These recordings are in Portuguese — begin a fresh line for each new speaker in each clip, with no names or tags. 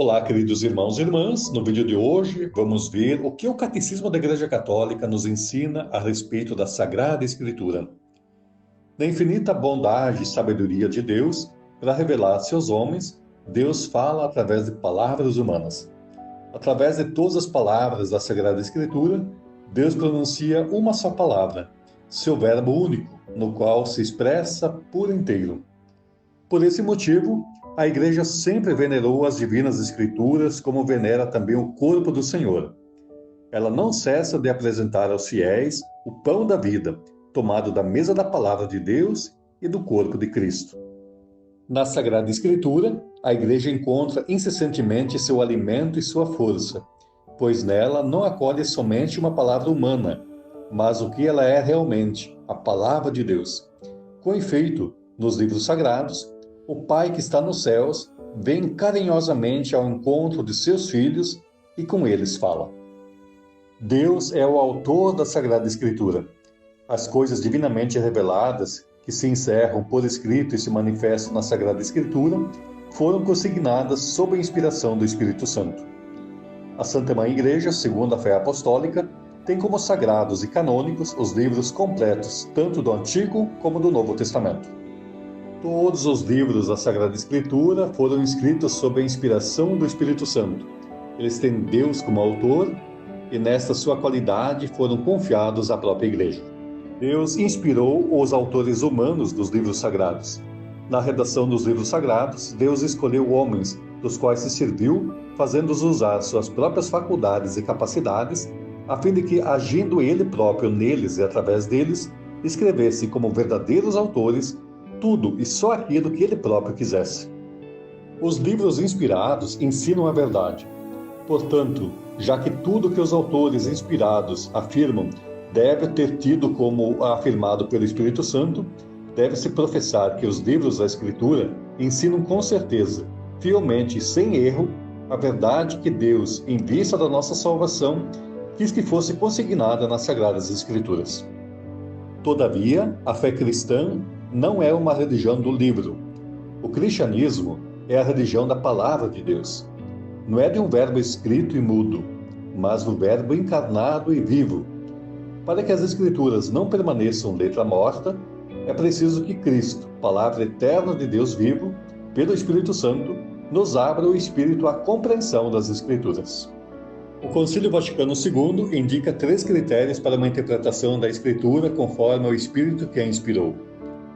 Olá, queridos irmãos e irmãs. No vídeo de hoje, vamos ver o que o Catecismo da Igreja Católica nos ensina a respeito da Sagrada Escritura. Na infinita bondade e sabedoria de Deus, para revelar-se aos homens, Deus fala através de palavras humanas. Através de todas as palavras da Sagrada Escritura, Deus pronuncia uma só palavra, seu verbo único, no qual se expressa por inteiro. Por esse motivo, a Igreja sempre venerou as divinas Escrituras como venera também o corpo do Senhor. Ela não cessa de apresentar aos fiéis o pão da vida, tomado da mesa da palavra de Deus e do corpo de Cristo. Na Sagrada Escritura, a Igreja encontra incessantemente seu alimento e sua força, pois nela não acolhe somente uma palavra humana, mas o que ela é realmente, a palavra de Deus. Com efeito, nos livros sagrados, o Pai que está nos céus vem carinhosamente ao encontro de seus filhos e com eles fala. Deus é o autor da Sagrada Escritura. As coisas divinamente reveladas, que se encerram por escrito e se manifestam na Sagrada Escritura, foram consignadas sob a inspiração do Espírito Santo. A Santa Mãe Igreja, segundo a fé apostólica, tem como sagrados e canônicos os livros completos, tanto do Antigo como do Novo Testamento. Todos os livros da Sagrada Escritura foram escritos sob a inspiração do Espírito Santo. Eles têm Deus como autor e, nesta sua qualidade, foram confiados à própria Igreja. Deus inspirou os autores humanos dos livros sagrados. Na redação dos livros sagrados, Deus escolheu homens, dos quais se serviu, fazendo-os usar suas próprias faculdades e capacidades, a fim de que, agindo Ele próprio neles e através deles, escrevesse como verdadeiros autores tudo e só aquilo que ele próprio quisesse. Os livros inspirados ensinam a verdade. Portanto, já que tudo que os autores inspirados afirmam deve ter tido como afirmado pelo Espírito Santo, deve-se professar que os livros da Escritura ensinam com certeza, fielmente e sem erro, a verdade que Deus, em vista da nossa salvação, quis que fosse consignada nas Sagradas Escrituras. Todavia, a fé cristã não é uma religião do livro. O cristianismo é a religião da palavra de Deus. Não é de um verbo escrito e mudo, mas do verbo encarnado e vivo. Para que as Escrituras não permaneçam letra morta, é preciso que Cristo, palavra eterna de Deus vivo, pelo Espírito Santo, nos abra o espírito à compreensão das Escrituras. O Concílio Vaticano II indica 3 critérios para uma interpretação da Escritura conforme o Espírito que a inspirou.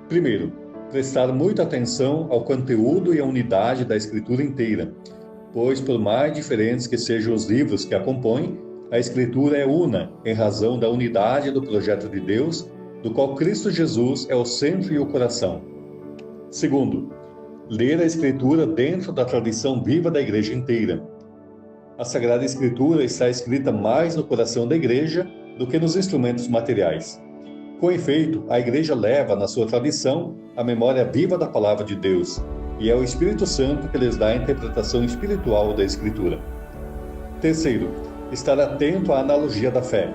Primeiro, prestar muita atenção ao conteúdo e à unidade da Escritura inteira, pois, por mais diferentes que sejam os livros que a compõem, a Escritura é una em razão da unidade do projeto de Deus, do qual Cristo Jesus é o centro e o coração. Segundo, ler a Escritura dentro da tradição viva da Igreja inteira. A Sagrada Escritura está escrita mais no coração da Igreja do que nos instrumentos materiais. Com efeito, a Igreja leva na sua tradição a memória viva da Palavra de Deus, e é o Espírito Santo que lhes dá a interpretação espiritual da Escritura. Terceiro, estar atento à analogia da fé.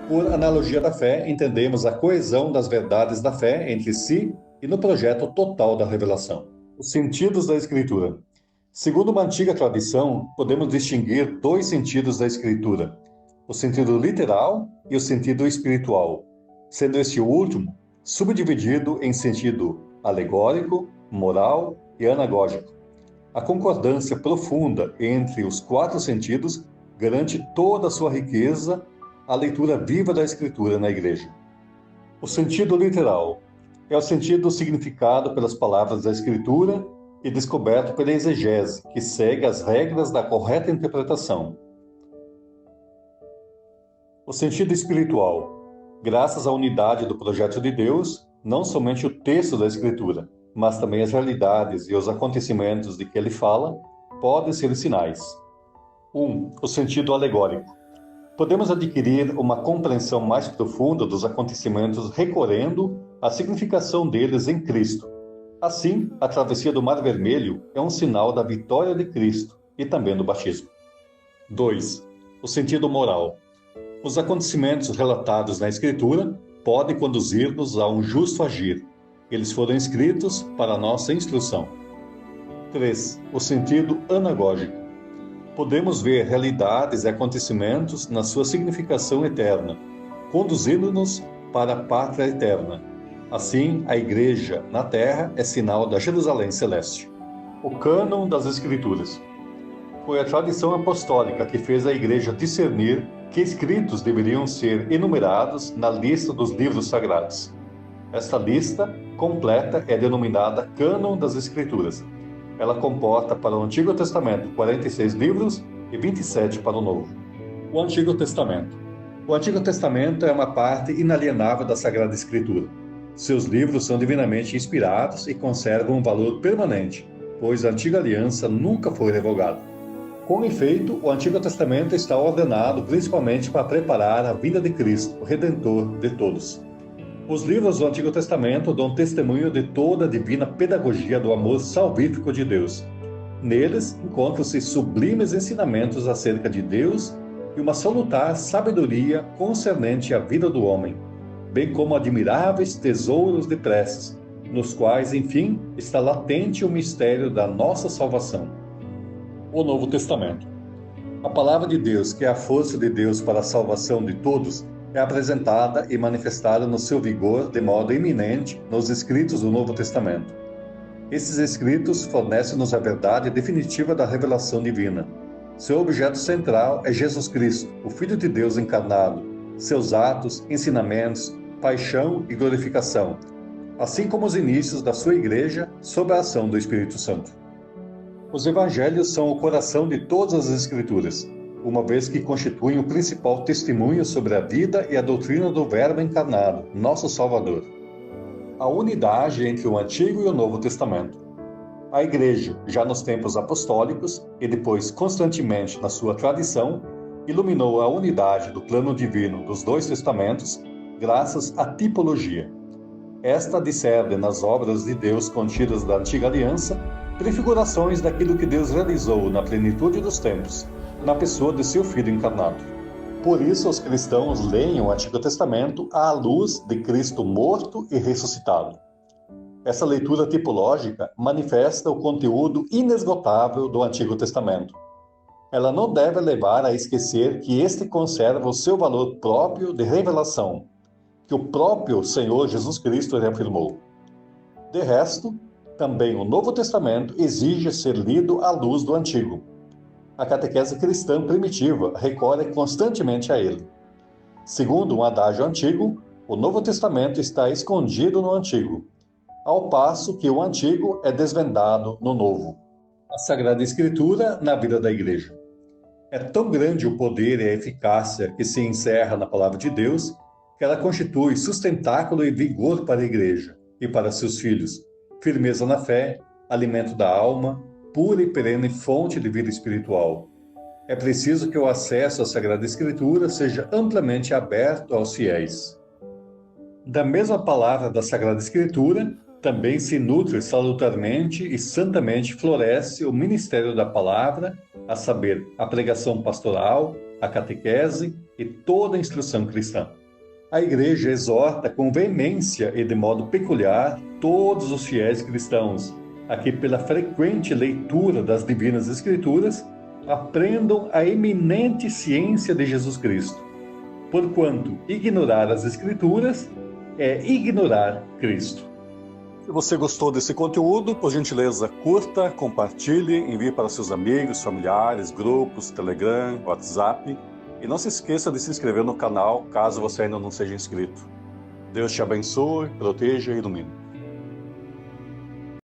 Por analogia da fé, entendemos a coesão das verdades da fé entre si e no projeto total da revelação. Os sentidos da Escritura. Segundo uma antiga tradição, podemos distinguir 2 sentidos da Escritura: o sentido literal e o sentido espiritual, sendo este último subdividido em sentido alegórico, moral e anagógico. A concordância profunda entre os 4 sentidos garante toda a sua riqueza à leitura viva da Escritura na Igreja. O sentido literal é o sentido significado pelas palavras da Escritura e descoberto pela exegese, que segue as regras da correta interpretação. O sentido espiritual. Graças à unidade do projeto de Deus, não somente o texto da Escritura, mas também as realidades e os acontecimentos de que ele fala, podem ser sinais. 1. O sentido alegórico. Podemos adquirir uma compreensão mais profunda dos acontecimentos recorrendo à significação deles em Cristo. Assim, a travessia do Mar Vermelho é um sinal da vitória de Cristo e também do batismo. 2. O sentido moral. Os acontecimentos relatados na Escritura podem conduzir-nos a um justo agir. Eles foram escritos para a nossa instrução. 3. O sentido anagógico. Podemos ver realidades e acontecimentos na sua significação eterna, conduzindo-nos para a pátria eterna. Assim, a Igreja na Terra é sinal da Jerusalém Celeste. O cânon das Escrituras. Foi a tradição apostólica que fez a Igreja discernir que escritos deveriam ser enumerados na lista dos livros sagrados. Esta lista completa é denominada Cânon das Escrituras. Ela comporta para o Antigo Testamento 46 livros e 27 para o Novo. O Antigo Testamento. O Antigo Testamento é uma parte inalienável da Sagrada Escritura. Seus livros são divinamente inspirados e conservam um valor permanente, pois a Antiga Aliança nunca foi revogada. Com efeito, o Antigo Testamento está ordenado principalmente para preparar a vinda de Cristo, o Redentor de todos. Os livros do Antigo Testamento dão testemunho de toda a divina pedagogia do amor salvífico de Deus. Neles encontram-se sublimes ensinamentos acerca de Deus e uma salutar sabedoria concernente à vida do homem, bem como admiráveis tesouros de preces, nos quais, enfim, está latente o mistério da nossa salvação. O Novo Testamento. A palavra de Deus, que é a força de Deus para a salvação de todos, é apresentada e manifestada no seu vigor de modo eminente nos escritos do Novo Testamento. Esses escritos fornecem-nos a verdade definitiva da revelação divina. Seu objeto central é Jesus Cristo, o Filho de Deus encarnado, seus atos, ensinamentos, paixão e glorificação, assim como os inícios da sua Igreja sob a ação do Espírito Santo. Os Evangelhos são o coração de todas as Escrituras, uma vez que constituem o principal testemunho sobre a vida e a doutrina do Verbo encarnado, nosso Salvador. A unidade entre o Antigo e o Novo Testamento. A Igreja, já nos tempos apostólicos e depois constantemente na sua tradição, iluminou a unidade do plano divino dos dois testamentos graças à tipologia. Esta discerne nas obras de Deus contidas da Antiga Aliança prefigurações daquilo que Deus realizou na plenitude dos tempos, na pessoa de seu Filho encarnado. Por isso, os cristãos leem o Antigo Testamento à luz de Cristo morto e ressuscitado. Essa leitura tipológica manifesta o conteúdo inesgotável do Antigo Testamento. Ela não deve levar a esquecer que este conserva o seu valor próprio de revelação, que o próprio Senhor Jesus Cristo reafirmou. De resto, também o Novo Testamento exige ser lido à luz do Antigo. A catequese cristã primitiva recorre constantemente a ele. Segundo um adágio antigo, o Novo Testamento está escondido no Antigo, ao passo que o Antigo é desvendado no Novo. A Sagrada Escritura na vida da Igreja. É tão grande o poder e a eficácia que se encerra na Palavra de Deus, que ela constitui sustentáculo e vigor para a Igreja e para seus filhos, firmeza na fé, alimento da alma, pura e perene fonte de vida espiritual. É preciso que o acesso à Sagrada Escritura seja amplamente aberto aos fiéis. Da mesma palavra da Sagrada Escritura, também se nutre salutarmente e santamente floresce o ministério da palavra, a saber, a pregação pastoral, a catequese e toda a instrução cristã. A Igreja exorta com veemência e de modo peculiar todos os fiéis cristãos a que, pela frequente leitura das Divinas Escrituras, aprendam a eminente ciência de Jesus Cristo, porquanto ignorar as Escrituras é ignorar Cristo. Se você gostou desse conteúdo, por gentileza, curta, compartilhe, envie para seus amigos, familiares, grupos, Telegram, WhatsApp. E não se esqueça de se inscrever no canal, caso você ainda não seja inscrito. Deus te abençoe, proteja e ilumine.